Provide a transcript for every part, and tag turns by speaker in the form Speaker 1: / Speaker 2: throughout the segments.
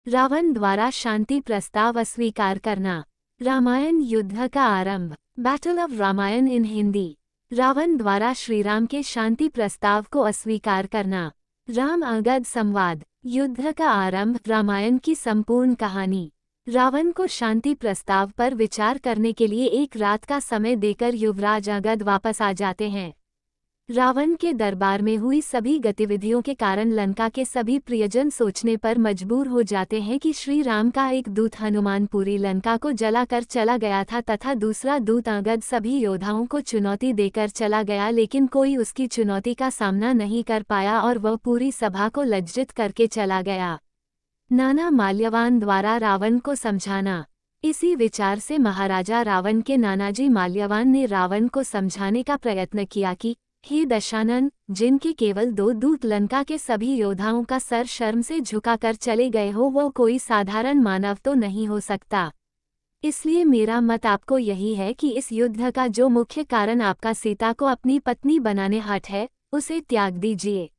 Speaker 1: रावण द्वारा शांति प्रस्ताव अस्वीकार करना। रामायण युद्ध का आरंभ। बैटल ऑफ रामायण इन हिंदी। रावण द्वारा श्रीराम के शांति प्रस्ताव को अस्वीकार करना। राम अंगद संवाद। युद्ध का आरंभ। रामायण की संपूर्ण कहानी। रावण को शांति प्रस्ताव पर विचार करने के लिए एक रात का समय देकर युवराज अंगद वापस आ जाते हैं। रावण के दरबार में हुई सभी गतिविधियों के कारण लंका के सभी प्रियजन सोचने पर मजबूर हो जाते हैं कि श्री राम का एक दूत हनुमान पूरी लंका को जलाकर चला गया था तथा दूसरा दूत अंगद सभी योद्धाओं को चुनौती देकर चला गया, लेकिन कोई उसकी चुनौती का सामना नहीं कर पाया और वह पूरी सभा को लज्जित करके चला गया। नाना माल्यवान द्वारा रावण को समझाना। इसी विचार से महाराजा रावण के नानाजी माल्यवान ने रावण को समझाने का प्रयत्न किया कि हे दशानन, जिनके केवल 2 दूत लंका के सभी योद्धाओं का सर शर्म से झुकाकर चले गए हो, वो कोई साधारण मानव तो नहीं हो सकता। इसलिए मेरा मत आपको यही है कि इस युद्ध का जो मुख्य कारण आपका सीता को अपनी पत्नी बनाने हट है, उसे त्याग दीजिए।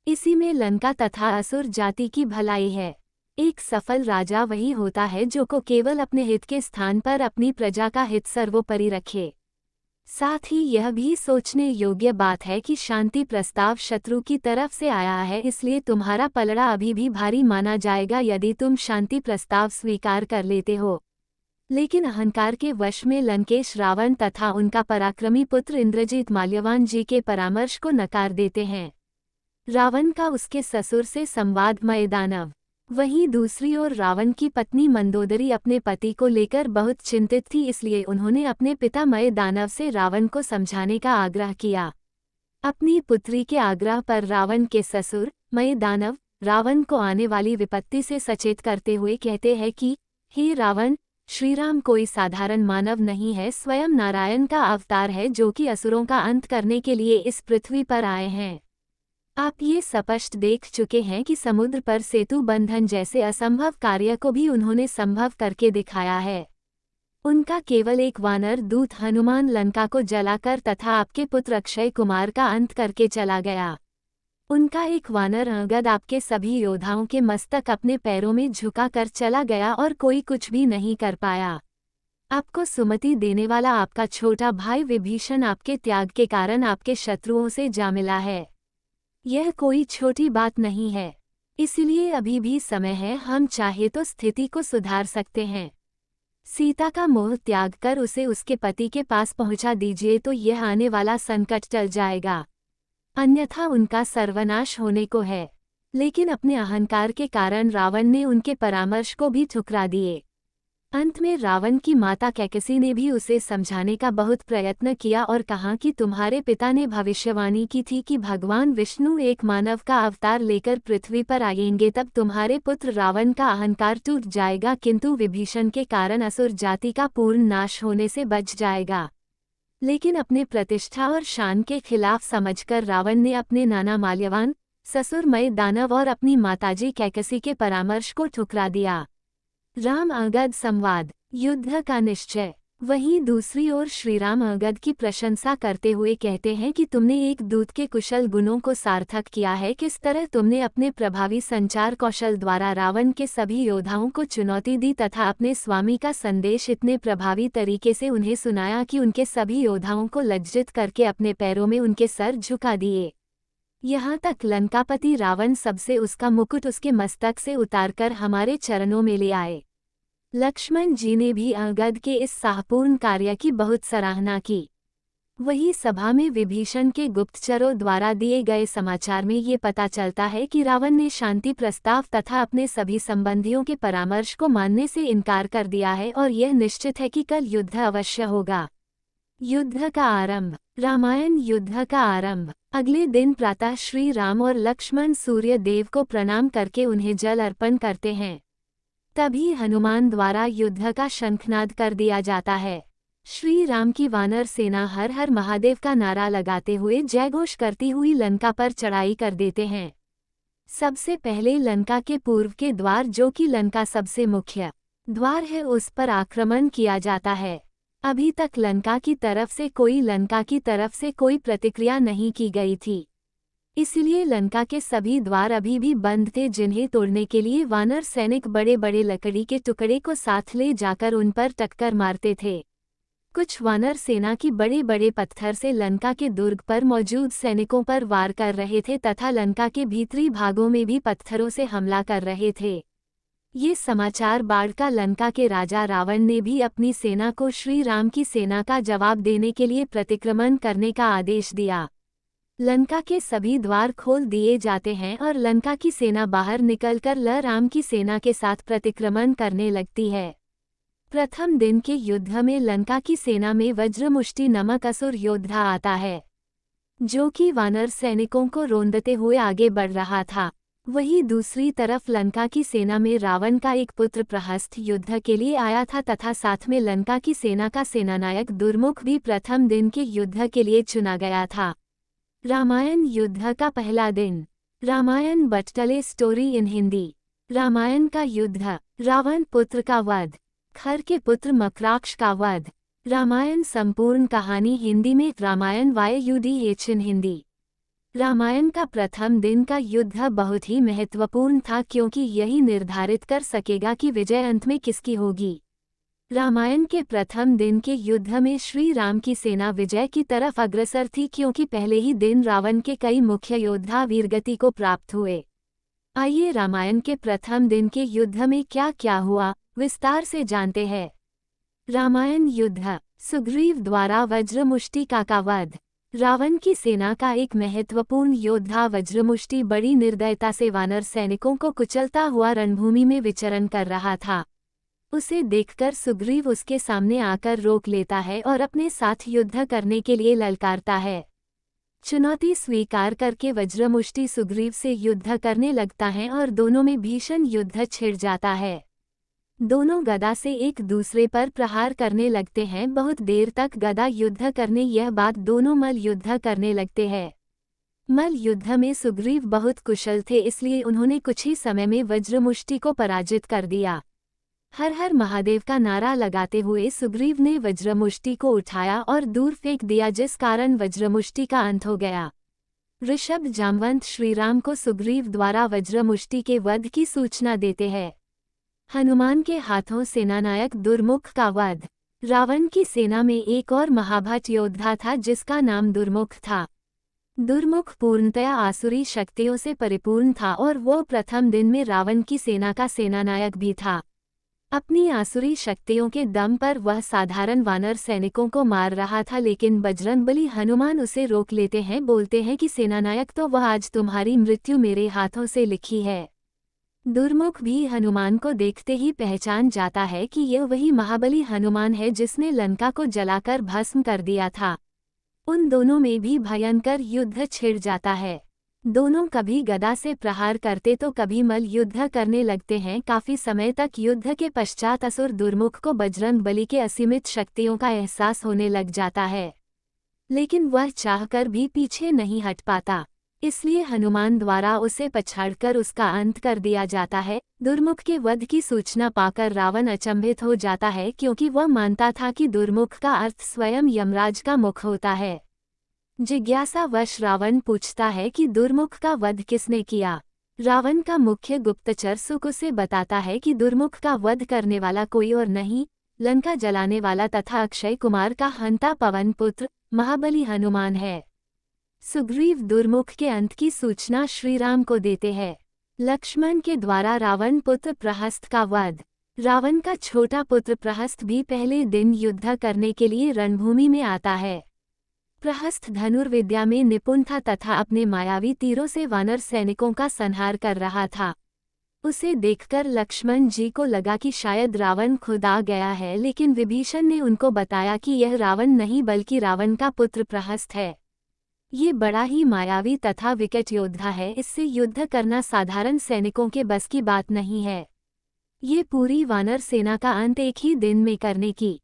Speaker 1: इसी में लंका तथा असुर जाति की भलाई है। एक सफल राजा वही होता है जो को केवल अपने हित के स्थान पर अपनी प्रजा का हित सर्वोपरि रखे। साथ ही यह भी सोचने योग्य बात है कि शांति प्रस्ताव शत्रु की तरफ से आया है, इसलिए तुम्हारा पलड़ा अभी भी भारी माना जाएगा यदि तुम शांति प्रस्ताव स्वीकार कर लेते हो। लेकिन अहंकार के वश में लंकेश रावण तथा उनका पराक्रमी पुत्र इंद्रजीत माल्यवान जी के परामर्श को नकार देते हैं। रावण का उसके ससुर से संवादमय दानव। वहीं दूसरी ओर रावण की पत्नी मंदोदरी अपने पति को लेकर बहुत चिंतित थी, इसलिए उन्होंने अपने पिता मय दानव से रावण को समझाने का आग्रह किया। अपनी पुत्री के आग्रह पर रावण के ससुर मय दानव रावण को आने वाली विपत्ति से सचेत करते हुए कहते हैं कि हे रावण, श्रीराम कोई साधारण मानव नहीं है, स्वयं नारायण का अवतार है जो कि असुरों का अंत करने के लिए इस पृथ्वी पर आए हैं। आप ये स्पष्ट देख चुके हैं कि समुद्र पर सेतु बंधन जैसे असंभव कार्य को भी उन्होंने संभव करके दिखाया है। उनका केवल एक वानर दूत हनुमान लंका को जलाकर तथा आपके पुत्र अक्षय कुमार का अंत करके चला गया। उनका एक वानर अंगद आपके सभी योद्धाओं के मस्तक अपने पैरों में झुकाकर चला गया और कोई कुछ भी नहीं कर पाया। आपको सुमति देने वाला आपका छोटा भाई विभीषण आपके त्याग के कारण आपके शत्रुओं से जा मिला है। यह कोई छोटी बात नहीं है, इसलिए अभी भी समय है, हम चाहे तो स्थिति को सुधार सकते हैं। सीता का मोह त्याग कर उसे उसके पति के पास पहुंचा दीजिए तो यह आने वाला संकट टल जाएगा, अन्यथा उनका सर्वनाश होने को है। लेकिन अपने अहंकार के कारण रावण ने उनके परामर्श को भी ठुकरा दिए। अंत में रावण की माता कैकसी ने भी उसे समझाने का बहुत प्रयत्न किया और कहा कि तुम्हारे पिता ने भविष्यवाणी की थी कि भगवान विष्णु एक मानव का अवतार लेकर पृथ्वी पर आएंगे, तब तुम्हारे पुत्र रावण का अहंकार टूट जाएगा, किंतु विभीषण के कारण असुर जाति का पूर्ण नाश होने से बच जाएगा। लेकिन अपने प्रतिष्ठा और शान के खिलाफ समझकर रावण ने अपने नाना माल्यवान, ससुर मय दानव और अपनी माताजी कैकसी के परामर्श को ठुकरा दिया। राम अंगद संवाद। युद्ध का निश्चय। वहीं दूसरी ओर श्रीराम अंगद की प्रशंसा करते हुए कहते हैं कि तुमने एक दूत के कुशल गुणों को सार्थक किया है। किस तरह तुमने अपने प्रभावी संचार कौशल द्वारा रावण के सभी योद्धाओं को चुनौती दी तथा अपने स्वामी का संदेश इतने प्रभावी तरीके से उन्हें सुनाया कि उनके सभी योद्धाओं को लज्जित करके अपने पैरों में उनके सर झुका दिए। यहाँ तक लंकापति रावण सबसे उसका मुकुट उसके मस्तक से उतारकर हमारे चरणों में ले आए। लक्ष्मण जी ने भी अंगद के इस साहपूर्ण कार्य की बहुत सराहना की। वही सभा में विभीषण के गुप्तचरों द्वारा दिए गए समाचार में ये पता चलता है कि रावण ने शांति प्रस्ताव तथा अपने सभी संबंधियों के परामर्श को मानने से इनकार कर दिया है और यह निश्चित है कि कल युद्ध अवश्य होगा। युद्ध का आरंभ। रामायण युद्ध का आरंभ। अगले दिन प्रातः श्री राम और लक्ष्मण सूर्य देव को प्रणाम करके उन्हें जल अर्पण करते हैं। तभी हनुमान द्वारा युद्ध का शंखनाद कर दिया जाता है। श्री राम की वानर सेना हर हर महादेव का नारा लगाते हुए जयघोष करती हुई लंका पर चढ़ाई कर देते हैं। सबसे पहले लंका के पूर्व के द्वार, जो कि लंका सबसे मुख्य द्वार है, उस पर आक्रमण किया जाता है। अभी तक लंका की तरफ से कोई प्रतिक्रिया नहीं की गई थी। इसलिए लंका के सभी द्वार अभी भी बंद थे, जिन्हें तोड़ने के लिए वानर सैनिक बड़े बड़े लकड़ी के टुकड़े को साथ ले जाकर उन पर टक्कर मारते थे। कुछ वानर सेना की बड़े बड़े पत्थर से लंका के दुर्ग पर मौजूद सैनिकों पर वार कर रहे थे तथा लंका के भीतरी भागों में भी पत्थरों से हमला कर रहे थे। ये समाचार बाढ़कर लंका के राजा रावण ने भी अपनी सेना को श्री राम की सेना का जवाब देने के लिए प्रतिक्रमण करने का आदेश दिया। लंका के सभी द्वार खोल दिए जाते हैं और लंका की सेना बाहर निकलकर राम की सेना के साथ प्रतिक्रमण करने लगती है। प्रथम दिन के युद्ध में लंका की सेना में वज्रमुष्टि नामक असुर योद्धा आता है, जो कि वानर सैनिकों को रोंदते हुए आगे बढ़ रहा था। वहीं दूसरी तरफ लंका की सेना में रावण का एक पुत्र प्रहस्त युद्ध के लिए आया था तथा साथ में लंका की सेना का सेनानायक दुर्मुख भी प्रथम दिन के युद्ध के लिए चुना गया था। रामायण युद्ध का पहला दिन। रामायण बटले स्टोरी इन हिंदी। रामायण का युद्ध। रावण पुत्र का वध। खर के पुत्र मकराक्ष का वध। रामायण संपूर्ण कहानी हिंदी में। रामायण YUDH इन हिंदी। रामायण का प्रथम दिन का युद्ध बहुत ही महत्वपूर्ण था, क्योंकि यही निर्धारित कर सकेगा कि विजय अंत में किसकी होगी। रामायण के प्रथम दिन के युद्ध में श्री राम की सेना विजय की तरफ अग्रसर थी, क्योंकि पहले ही दिन रावण के कई मुख्य योद्धा वीरगति को प्राप्त हुए। आइए रामायण के प्रथम दिन के युद्ध में क्या क्या हुआ विस्तार से जानते हैं। रामायण युद्ध। सुग्रीव द्वारा वज्रमुष्टिका का वध। रावण की सेना का एक महत्वपूर्ण योद्धा वज्रमुष्टि बड़ी निर्दयता से वानर सैनिकों को कुचलता हुआ रणभूमि में विचरण कर रहा था। उसे देखकर सुग्रीव उसके सामने आकर रोक लेता है और अपने साथ युद्ध करने के लिए ललकारता है। चुनौती स्वीकार करके वज्रमुष्टि सुग्रीव से युद्ध करने लगता है और दोनों में भीषण युद्ध छिड़ जाता है। दोनों गदा से एक दूसरे पर प्रहार करने लगते हैं। बहुत देर तक गदा युद्ध करने यह बात दोनों मल्ल युद्ध करने लगते हैं। मल्ल युद्ध में सुग्रीव बहुत कुशल थे, इसलिए उन्होंने कुछ ही समय में वज्रमुष्टि को पराजित कर दिया। हर हर महादेव का नारा लगाते हुए सुग्रीव ने वज्रमुष्टि को उठाया और दूर फेंक दिया, जिस कारण वज्रमुष्टि का अंत हो गया। ऋषभ जामवंत श्रीराम को सुग्रीव द्वारा वज्रमुष्टि के वध की सूचना देते हैं। हनुमान के हाथों सेनानायक दुर्मुख का वध। रावण की सेना में एक और महाभट योद्धा था, जिसका नाम दुर्मुख था। दुर्मुख पूर्णतया आसुरी शक्तियों से परिपूर्ण था और वो प्रथम दिन में रावण की सेना का सेनानायक भी था। अपनी आसुरी शक्तियों के दम पर वह साधारण वानर सैनिकों को मार रहा था, लेकिन बजरंगबली हनुमान उसे रोक लेते हैं। बोलते हैं कि सेनानायक, तो वह आज तुम्हारी मृत्यु मेरे हाथों से लिखी है। दुर्मुख भी हनुमान को देखते ही पहचान जाता है कि यह वही महाबली हनुमान है जिसने लंका को जलाकर भस्म कर दिया था। उन दोनों में भी भयंकर युद्ध छिड़ जाता है। दोनों कभी गदा से प्रहार करते तो कभी मल्ल युद्ध करने लगते हैं। काफी समय तक युद्ध के पश्चात असुर दुर्मुख को बजरंगबली के असीमित शक्तियों का एहसास होने लग जाता है, लेकिन वह चाहकर भी पीछे नहीं हट पाता। इसलिए हनुमान द्वारा उसे पछाड़कर उसका अंत कर दिया जाता है। दुर्मुख के वध की सूचना पाकर रावण अचंभित हो जाता है, क्योंकि वह मानता था कि दुर्मुख का अर्थ स्वयं यमराज का मुख होता है। जिज्ञासावश रावण पूछता है कि दुर्मुख का वध किसने किया। रावण का मुख्य गुप्तचर सुक उसे बताता है कि दुर्मुख का वध करने वाला कोई और नहीं, लंका जलाने वाला तथा अक्षय कुमार का हंता पवन पुत्र महाबली हनुमान है। सुग्रीव दुर्मुख के अंत की सूचना श्रीराम को देते हैं। लक्ष्मण के द्वारा रावण पुत्र प्रहस्त का वध। रावण का छोटा पुत्र प्रहस्त भी पहले दिन युद्ध करने के लिए रणभूमि में आता है। प्रहस्त धनुर्विद्या में निपुण था तथा अपने मायावी तीरों से वानर सैनिकों का संहार कर रहा था। उसे देखकर लक्ष्मण जी को लगा कि शायद रावण खुद आ गया है, लेकिन विभीषण ने उनको बताया कि यह रावण नहीं बल्कि रावण का पुत्र प्रहस्त है। ये बड़ा ही मायावी तथा विकट योद्धा है। इससे युद्ध करना साधारण सैनिकों के बस की बात नहीं है। ये पूरी वानर सेना का अंत एक ही दिन में करने की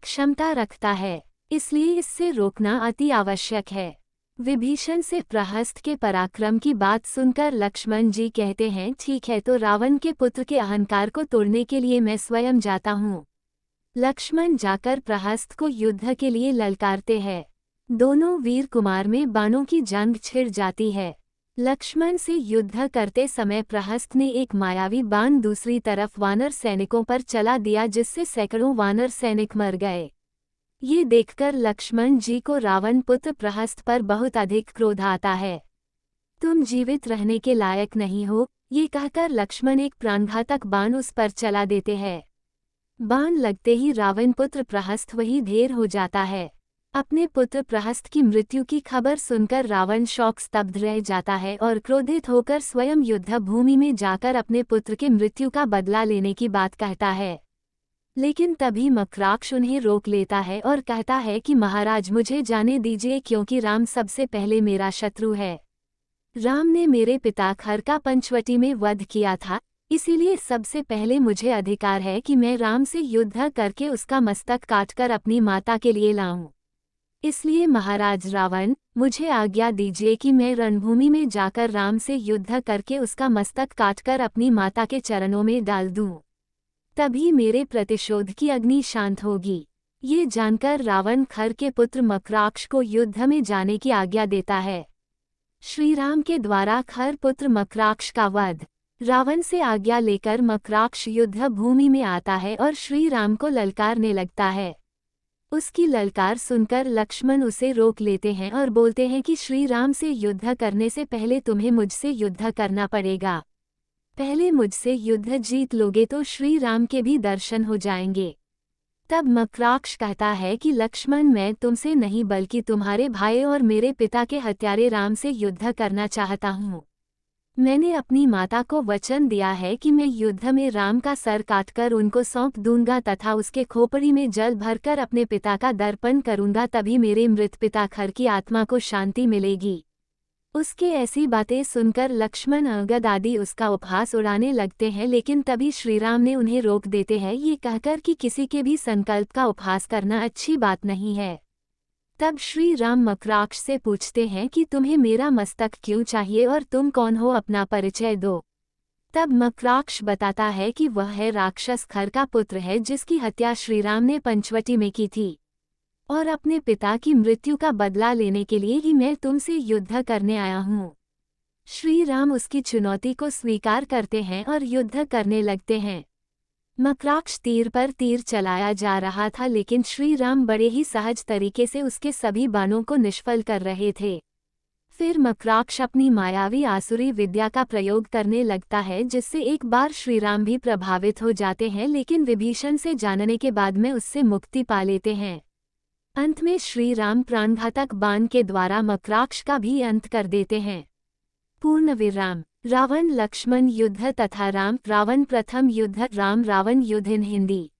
Speaker 1: क्षमता रखता है, इसलिए इससे रोकना अति आवश्यक है। विभीषण से प्रहस्त के पराक्रम की बात सुनकर लक्ष्मण जी कहते हैं, ठीक है, तो रावण के पुत्र के अहंकार को तोड़ने के लिए मैं स्वयं जाता हूँ। लक्ष्मण जाकर प्रहस्त को युद्ध के लिए ललकारते हैं। दोनों वीर कुमार में बाणों की जंग छिड़ जाती है। लक्ष्मण से युद्ध करते समय प्रहस्त ने एक मायावी बाण दूसरी तरफ वानर सैनिकों पर चला दिया, जिससे सैकड़ों वानर सैनिक मर गए। ये देखकर लक्ष्मण जी को रावण पुत्र प्रहस्त पर बहुत अधिक क्रोध आता है। तुम जीवित रहने के लायक नहीं हो, ये कहकर लक्ष्मण एक प्राणघातक बाण उस पर चला देते हैं। बाण लगते ही रावण पुत्र प्रहस्त वही ढेर हो जाता है। अपने पुत्र प्रहस्त की मृत्यु की खबर सुनकर रावण शोक स्तब्ध रह जाता है और क्रोधित होकर स्वयं युद्ध भूमि में जाकर अपने पुत्र के मृत्यु का बदला लेने की बात कहता है। लेकिन तभी मकराक्ष उन्हें रोक लेता है और कहता है कि महाराज, मुझे जाने दीजिए, क्योंकि राम सबसे पहले मेरा शत्रु है। राम ने मेरे पिता खर का पंचवटी में वध किया था, इसीलिए सबसे पहले मुझे अधिकार है कि मैं राम से युद्ध करके उसका मस्तक काटकर अपनी माता के लिए लाऊं। इसलिए महाराज रावण, मुझे आज्ञा दीजिए कि मैं रणभूमि में जाकर राम से युद्ध करके उसका मस्तक काटकर अपनी माता के चरणों में डाल दूं। तभी मेरे प्रतिशोध की अग्नि शांत होगी। ये जानकर रावण खर के पुत्र मकराक्ष को युद्ध में जाने की आज्ञा देता है। श्रीराम के द्वारा खर पुत्र मकराक्ष का वध। रावण से आज्ञा लेकर मकराक्ष युद्ध भूमि में आता है और श्री राम को ललकारने लगता है। उसकी ललकार सुनकर लक्ष्मण उसे रोक लेते हैं और बोलते हैं कि श्री राम से युद्ध करने से पहले तुम्हें मुझसे युद्ध करना पड़ेगा। पहले मुझसे युद्ध जीत लोगे तो श्री राम के भी दर्शन हो जाएंगे। तब मकराक्ष कहता है कि लक्ष्मण, मैं तुमसे नहीं बल्कि तुम्हारे भाई और मेरे पिता के हत्यारे राम से युद्ध करना चाहता हूँ। मैंने अपनी माता को वचन दिया है कि मैं युद्ध में राम का सर काटकर उनको सौंप दूंगा तथा उसके खोपड़ी में जल भरकर अपने पिता का दर्पण करूंगा, तभी मेरे मृत पिता खर की आत्मा को शांति मिलेगी। उसके ऐसी बातें सुनकर लक्ष्मण अंगद आदि उसका उपहास उड़ाने लगते हैं, लेकिन तभी श्रीराम ने उन्हें रोक देते हैं, ये कहकर कि किसी के भी संकल्प का उपहास करना अच्छी बात नहीं है। तब श्री राम मकराक्ष से पूछते हैं कि तुम्हें मेरा मस्तक क्यों चाहिए और तुम कौन हो, अपना परिचय दो। तब मकराक्ष बताता है कि वह है राक्षस खर का पुत्र है, जिसकी हत्या श्रीराम ने पंचवटी में की थी, और अपने पिता की मृत्यु का बदला लेने के लिए ही मैं तुमसे युद्ध करने आया हूँ। श्री राम उसकी चुनौती को स्वीकार करते हैं और युद्ध करने लगते हैं। मकराक्ष तीर पर तीर चलाया जा रहा था, लेकिन श्री राम बड़े ही सहज तरीके से उसके सभी बाणों को निष्फल कर रहे थे। फिर मकराक्ष अपनी मायावी आसुरी विद्या का प्रयोग करने लगता है, जिससे एक बार श्रीराम भी प्रभावित हो जाते हैं, लेकिन विभीषण से जानने के बाद में उससे मुक्ति पा लेते हैं। अंत में श्री राम प्राणघातक बाण के द्वारा मकराक्ष का भी अंत कर देते हैं। पूर्ण विराम। रावण लक्ष्मण युद्ध तथा राम रावण प्रथम युद्ध राम रावण युद्ध इन हिंदी।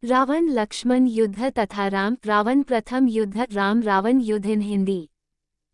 Speaker 1: रावण लक्ष्मण युद्ध तथा राम रावण प्रथम युद्ध राम रावण युद्ध इन हिंदी।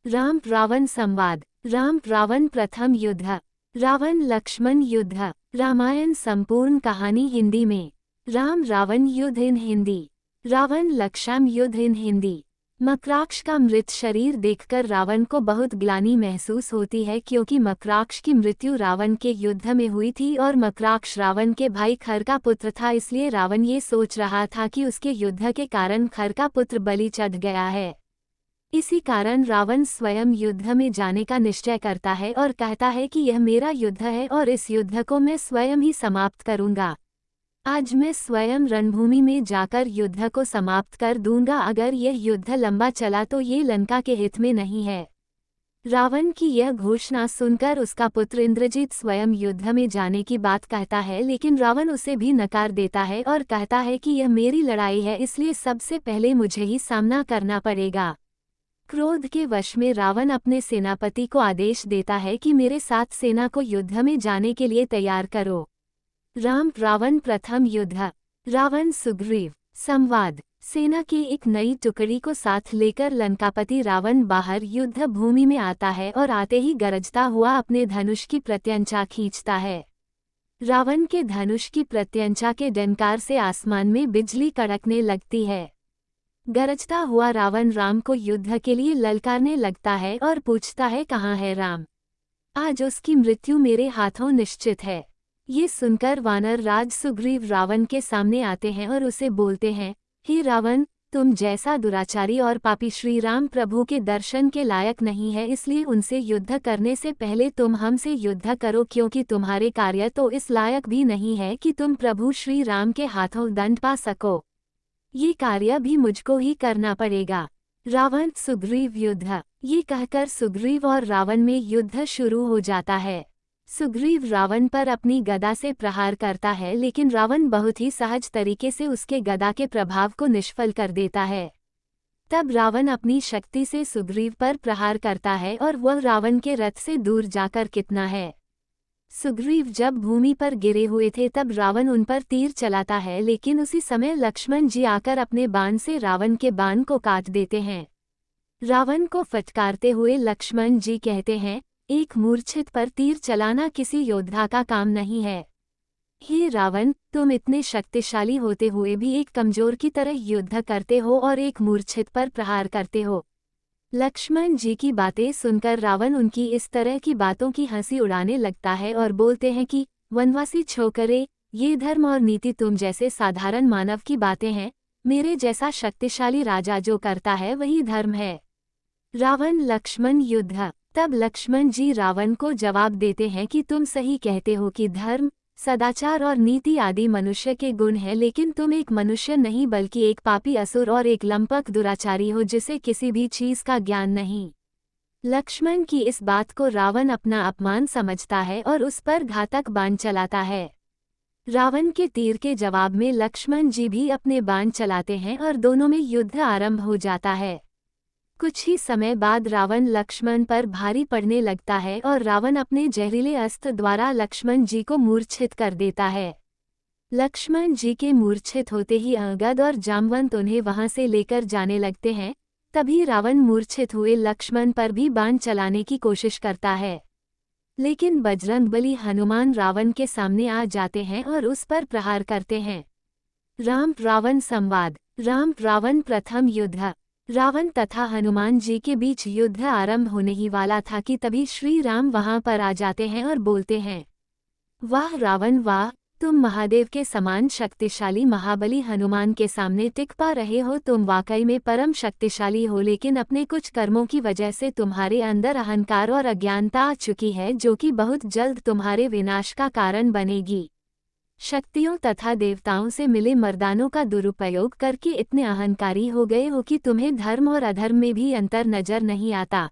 Speaker 1: राम रावण संवाद। राम रावण प्रथम युद्ध। रावण लक्ष्मण युद्ध। रामायण संपूर्ण कहानी हिंदी में। राम रावण युद्ध इन हिंदी। रावण लक्ष्मण युद्ध इन हिंदी। मकराक्ष का मृत शरीर देखकर रावण को बहुत ग्लानि महसूस होती है, क्योंकि मकराक्ष की मृत्यु रावण के युद्ध में हुई थी और मकराक्ष रावण के भाई खर का पुत्र था। इसलिए रावण ये सोच रहा था कि उसके युद्ध के कारण खर का पुत्र बलि चढ़ गया है। इसी कारण रावण स्वयं युद्ध में जाने का निश्चय करता है और कहता है कि यह मेरा युद्ध है और इस युद्ध को मैं स्वयं ही समाप्त करूंगा। आज मैं स्वयं रणभूमि में जाकर युद्ध को समाप्त कर दूंगा। अगर यह युद्ध लंबा चला तो ये लंका के हित में नहीं है। रावण की यह घोषणा सुनकर उसका पुत्र इंद्रजीत स्वयं युद्ध में जाने की बात कहता है, लेकिन रावण उसे भी नकार देता है और कहता है कि यह मेरी लड़ाई है, इसलिए सबसे पहले मुझे ही सामना करना पड़ेगा। क्रोध के वश में रावण अपने सेनापति को आदेश देता है कि मेरे साथ सेना को युद्ध में जाने के लिए तैयार करो। राम रावण प्रथम युद्ध। रावण सुग्रीव संवाद। सेना की एक नई टुकड़ी को साथ लेकर लंकापति रावण बाहर युद्ध भूमि में आता है और आते ही गरजता हुआ अपने धनुष की प्रत्यंचा खींचता है। रावण के धनुष की प्रत्यंचा के डंकार से आसमान में बिजली कड़कने लगती है। गरजता हुआ रावण राम को युद्ध के लिए ललकारने लगता है और पूछता है, कहाँ है राम? आज उसकी मृत्यु मेरे हाथों निश्चित है। ये सुनकर वानर राज सुग्रीव रावण के सामने आते हैं और उसे बोलते हैं, हे रावण, तुम जैसा दुराचारी और पापी श्री राम प्रभु के दर्शन के लायक नहीं है, इसलिए उनसे युद्ध करने से पहले तुम हमसे युद्ध करो, क्योंकि तुम्हारे कार्य तो इस लायक भी नहीं है कि तुम प्रभु श्री राम के हाथों दंड पा सको। ये कार्य भी मुझको ही करना पड़ेगा। रावण सुग्रीव युद्ध। ये कहकर सुग्रीव और रावण में युद्ध शुरू हो जाता है। सुग्रीव रावण पर अपनी गदा से प्रहार करता है, लेकिन रावण बहुत ही सहज तरीके से उसके गदा के प्रभाव को निष्फल कर देता है। तब रावण अपनी शक्ति से सुग्रीव पर प्रहार करता है और वह रावण के रथ से दूर जाकर कितना है। सुग्रीव जब भूमि पर गिरे हुए थे तब रावण उन पर तीर चलाता है, लेकिन उसी समय लक्ष्मण जी आकर अपने बाण से रावण के बाण को काट देते हैं। रावण को फटकारते हुए लक्ष्मण जी कहते हैं, एक मूर्छित पर तीर चलाना किसी योद्धा का काम नहीं है। हे रावण, तुम इतने शक्तिशाली होते हुए भी एक कमजोर की तरह युद्ध करते हो और एक मूर्छित पर प्रहार करते हो। लक्ष्मण जी की बातें सुनकर रावण उनकी इस तरह की बातों की हंसी उड़ाने लगता है और बोलते हैं कि वनवासी छोकरे, ये धर्म और नीति तुम जैसे साधारण मानव की बातें हैं। मेरे जैसा शक्तिशाली राजा जो करता है वही धर्म है। रावण लक्ष्मण युद्ध। तब लक्ष्मण जी रावण को जवाब देते हैं कि तुम सही कहते हो कि धर्म, सदाचार और नीति आदि मनुष्य के गुण हैं, लेकिन तुम एक मनुष्य नहीं बल्कि एक पापी असुर और एक लंपक दुराचारी हो जिसे किसी भी चीज का ज्ञान नहीं। लक्ष्मण की इस बात को रावण अपना अपमान समझता है और उस पर घातक बाण चलाता है। रावण के तीर के जवाब में लक्ष्मण जी भी अपने बाण चलाते हैं और दोनों में युद्ध आरंभ हो जाता है। कुछ ही समय बाद रावण लक्ष्मण पर भारी पड़ने लगता है और रावण अपने जहरीले अस्त्र द्वारा लक्ष्मण जी को मूर्छित कर देता है। लक्ष्मण जी के मूर्छित होते ही अंगद और जामवंत उन्हें वहां से लेकर जाने लगते हैं। तभी रावण मूर्छित हुए लक्ष्मण पर भी बाण चलाने की कोशिश करता है, लेकिन बजरंगबली हनुमान रावण के सामने आ जाते हैं और उस पर प्रहार करते हैं। राम रावण संवाद। राम रावण प्रथम युद्ध। रावण तथा हनुमान जी के बीच युद्ध आरंभ होने ही वाला था कि तभी श्री राम वहां पर आ जाते हैं और बोलते हैं, वाह रावण वाह, तुम महादेव के समान शक्तिशाली महाबली हनुमान के सामने टिक पा रहे हो। तुम वाकई में परम शक्तिशाली हो, लेकिन अपने कुछ कर्मों की वजह से तुम्हारे अंदर अहंकार और अज्ञानता आ चुकी है, जो कि बहुत जल्द तुम्हारे विनाश का कारण बनेगी। शक्तियों तथा देवताओं से मिले वरदानों का दुरुपयोग करके इतने अहंकारी हो गए हो कि तुम्हें धर्म और अधर्म में भी अंतर नजर नहीं आता।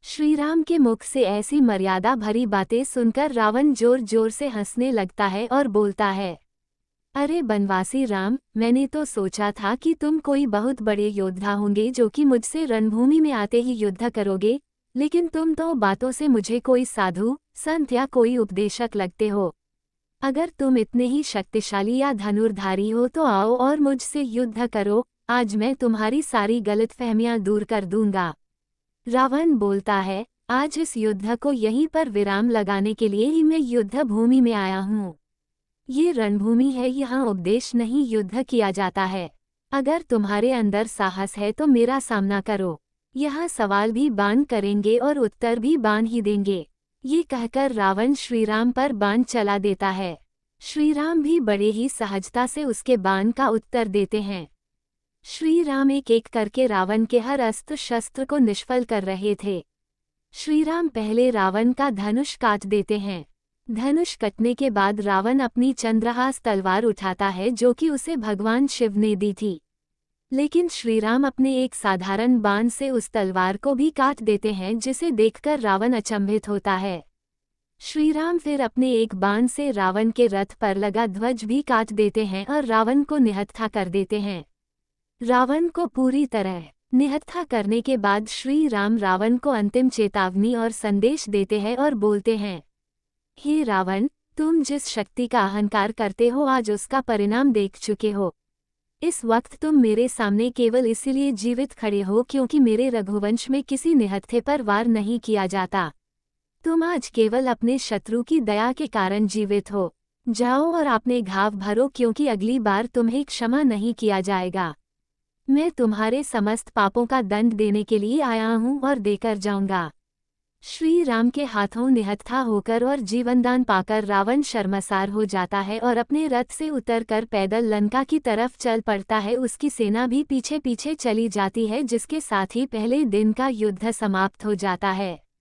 Speaker 1: श्रीराम के मुख से ऐसी मर्यादा भरी बातें सुनकर रावण जोर जोर से हंसने लगता है और बोलता है, अरे बनवासी राम, मैंने तो सोचा था कि तुम कोई बहुत बड़े योद्धा होंगे जो कि मुझसे रणभूमि में आते ही युद्ध करोगे, लेकिन तुम तो बातों से मुझे कोई साधु संत या कोई उपदेशक लगते हो। अगर तुम इतने ही शक्तिशाली या धनुर्धारी हो तो आओ और मुझसे युद्ध करो, आज मैं तुम्हारी सारी गलतफहमियां दूर कर दूंगा। रावण बोलता है, आज इस युद्ध को यहीं पर विराम लगाने के लिए ही मैं युद्ध भूमि में आया हूँ। ये रणभूमि है, यहाँ उपदेश नहीं युद्ध किया जाता है। अगर तुम्हारे अंदर साहस है तो मेरा सामना करो। यहाँ सवाल भी बाण करेंगे और उत्तर भी बाण ही देंगे। ये कहकर रावण श्रीराम पर बाण चला देता है। श्रीराम भी बड़े ही सहजता से उसके बाण का उत्तर देते हैं। श्रीराम एक एक करके रावण के हर अस्त्र शस्त्र को निष्फल कर रहे थे। श्रीराम पहले रावण का धनुष काट देते हैं। धनुष कटने के बाद रावण अपनी चंद्रहास तलवार उठाता है जो कि उसे भगवान शिव ने दी थी, लेकिन श्रीराम अपने एक साधारण बाण से उस तलवार को भी काट देते हैं, जिसे देखकर रावण अचंभित होता है। श्रीराम फिर अपने एक बाण से रावण के रथ पर लगा ध्वज भी काट देते हैं और रावण को निहत्था कर देते हैं। रावण को पूरी तरह निहत्था करने के बाद श्री राम रावण को अंतिम चेतावनी और संदेश देते हैं और बोलते हैं, हे रावण, तुम जिस शक्ति का अहंकार करते हो आज उसका परिणाम देख चुके हो। इस वक्त तुम मेरे सामने केवल इसीलिए जीवित खड़े हो क्योंकि मेरे रघुवंश में किसी निहत्थे पर वार नहीं किया जाता। तुम आज केवल अपने शत्रु की दया के कारण जीवित हो। जाओ और अपने घाव भरो, क्योंकि अगली बार तुम्हें क्षमा नहीं किया जाएगा। मैं तुम्हारे समस्त पापों का दंड देने के लिए आया हूँ और देकर जाऊंगा। श्री राम के हाथों निहत्था होकर और जीवनदान पाकर रावण शर्मसार हो जाता है और अपने रथ से उतरकर पैदल लंका की तरफ चल पड़ता है। उसकी सेना भी पीछे पीछे चली जाती है, जिसके साथ ही पहले दिन का युद्ध समाप्त हो जाता है।